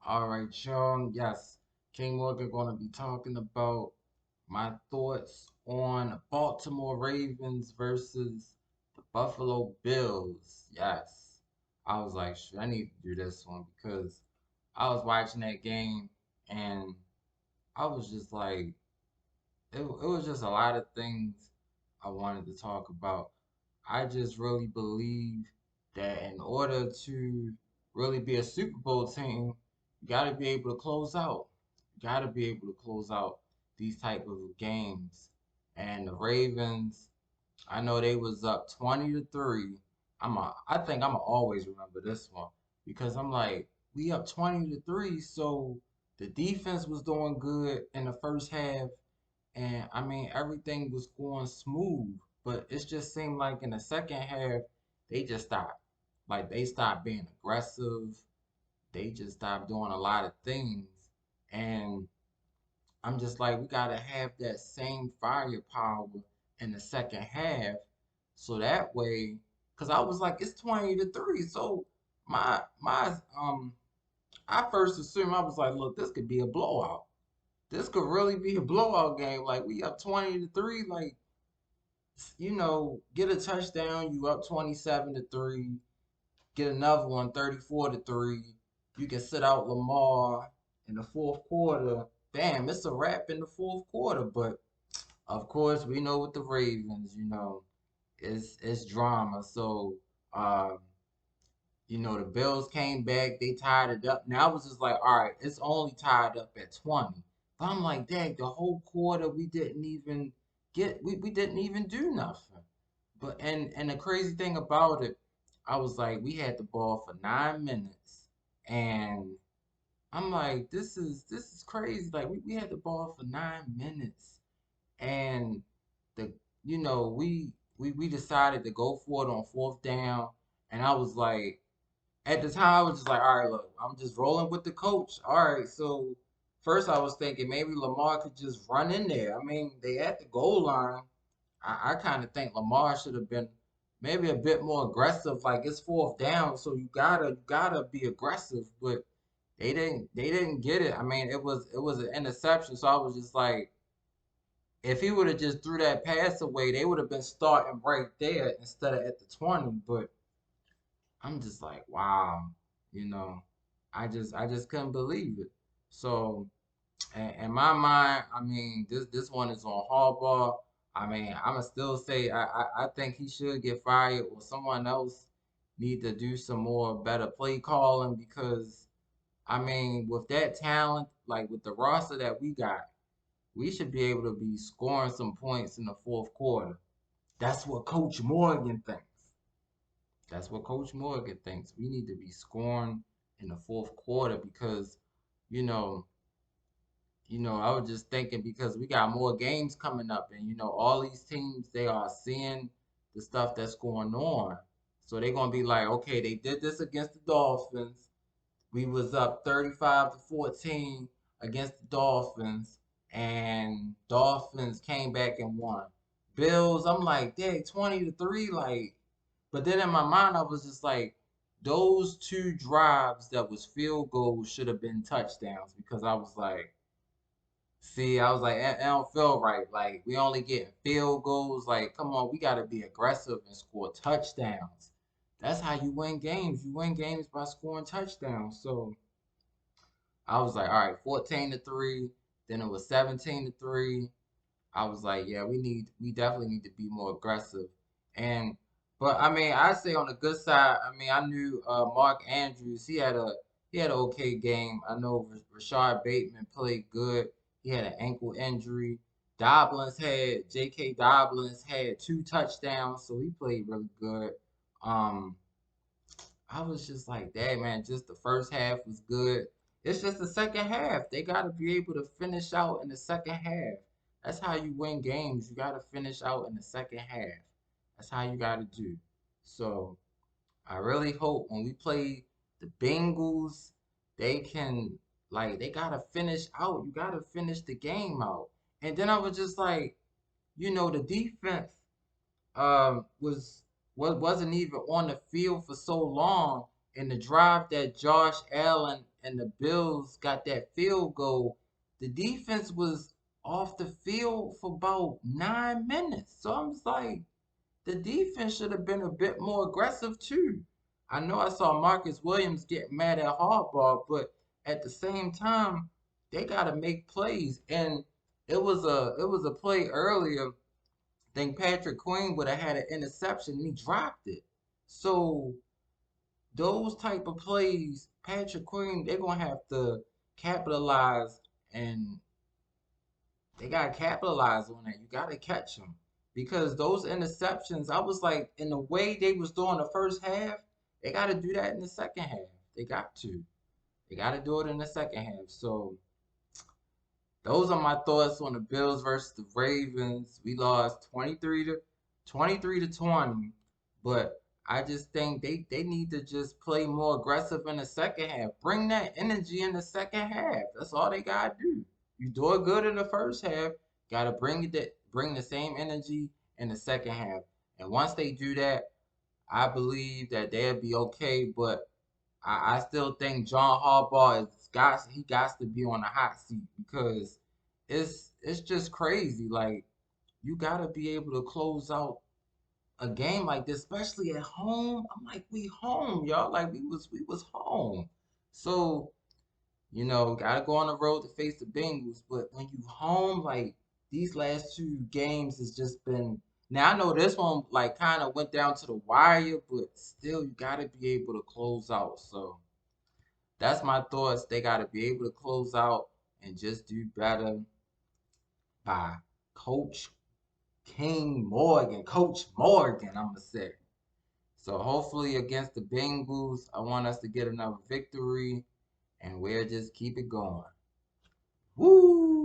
All right, y'all. Yes, King Morgan gonna be talking about my thoughts on Baltimore Ravens versus the Buffalo Bills. Yes, I was like, shit, I need to do this one because I was watching that game and I was just like, it was just a lot of things I wanted to talk about. I just really believe that in order to really be a Super Bowl team, you got to be able to close out. You got to be able to close out these type of games. And the Ravens, I know they was up 20-3. I think I'ma always remember this one because I'm like, we up 20-3, so the defense was doing good in the first half and I mean, everything was going smooth, but it just seemed like in the second half, they just stopped. Like they stopped being aggressive. They just stopped doing a lot of things. And I'm just like, we gotta have that same firepower in the second half. So that way, because I was like, it's 20-3. So my I first assumed I was like, look, this could be a blowout. This could really be a blowout game. Like we up 20-3, like get a touchdown, you up 27-3, get another one 34-3. You can sit out Lamar in the fourth quarter. Bam, it's a wrap in the fourth quarter. But of course, we know with the Ravens, it's drama. So um, the Bills came back, they tied it up. Now I was just like, all right, it's only tied up at 20. But I'm like, dang, the whole quarter we didn't even we didn't even do nothing. But and the crazy thing about it, I was like, we had the ball for 9 minutes, and I'm like, this is crazy. Like we had the ball for 9 minutes, and the we decided to go for it on fourth down, and I was like, at the time, I was just like, all right, look, I'm just rolling with the coach. All right, so first I was thinking maybe Lamar could just run in there. I mean, they at the goal line. I kind of think Lamar should have been maybe a bit more aggressive. Like it's fourth down, so you gotta be aggressive. But they didn't get it. I mean, it was an interception. So I was just like, if he would have just threw that pass away, they would have been starting right there instead of at the 20. But I'm just like, wow, you know, I just couldn't believe it. So in my mind, I mean, this one is on Harbaugh. I mean, I'ma still say I think he should get fired or someone else need to do some more better play calling because I mean, with that talent, like with the roster that we got, we should be able to be scoring some points in the fourth quarter. That's what Coach Morgan thinks. That's what Coach Morgan thinks. We need to be scoring in the fourth quarter because, you know, I was just thinking because we got more games coming up, and all these teams they are seeing the stuff that's going on. So they're gonna be like, okay, they did this against the Dolphins. We was up 35-14 against the Dolphins, and Dolphins came back and won. Bills, I'm like, dang, 20-3, like. But then in my mind, I was just like, those two drives that was field goals should have been touchdowns because I was like, see, I was like, it don't feel right. Like we only getting field goals. Like, come on, we gotta be aggressive and score touchdowns. That's how you win games. You win games by scoring touchdowns. So I was like, all right, 14-3. Then it was 17-3. I was like, yeah, we definitely need to be more aggressive. And but I mean, I say on the good side, I mean, I knew Mark Andrews, he had an okay game. I know Rashard Bateman played good. He had an ankle injury. J.K. Dobbins had 2 touchdowns, so he played really good. Um, I was just like, dang man, just the first half was good. It's just the second half. They got to be able to finish out in the second half. That's how you win games. You got to finish out in the second half. That's how you got to do. So I really hope when we play the Bengals, they can they gotta finish out. You gotta finish the game out. And then I was just like, the defense was wasn't even on the field for so long. in the drive that Josh Allen and the Bills got that field goal, the defense was off the field for about 9 minutes. So I'm just like, the defense should have been a bit more aggressive too. I know I saw Marcus Williams get mad at Harbaugh, but at the same time, they gotta make plays. And it was a play earlier. I think Patrick Queen would have had an interception and he dropped it. So those type of plays, Patrick Queen, they're gonna have to capitalize, and they gotta capitalize on that. You gotta catch them because those interceptions, I was like, in the way they was doing the first half, they gotta do that in the second half. They got to. They gotta do it in the second half. So those are my thoughts on the Bills versus the Ravens. We lost 23 to 20, but I just think they need to just play more aggressive in the second half. Bring that energy in the second half. That's all they gotta do. You do it good in the first half, gotta bring the same energy in the second half. And once they do that, I believe that they'll be okay. But I still think John Harbaugh got to be on the hot seat because it's just crazy. Like, you gotta be able to close out a game like this, especially at home. I'm like, we home, y'all. Like, we was home. So, gotta go on the road to face the Bengals. But when you home, like, these last two games has just been. Now I know this one like kind of went down to the wire, but still, you gotta be able to close out. So that's my thoughts. They gotta be able to close out and just do better by Coach Coach Morgan, I'm gonna say. So hopefully against the Bengals, I want us to get another victory, and we'll just keep it going. Woo!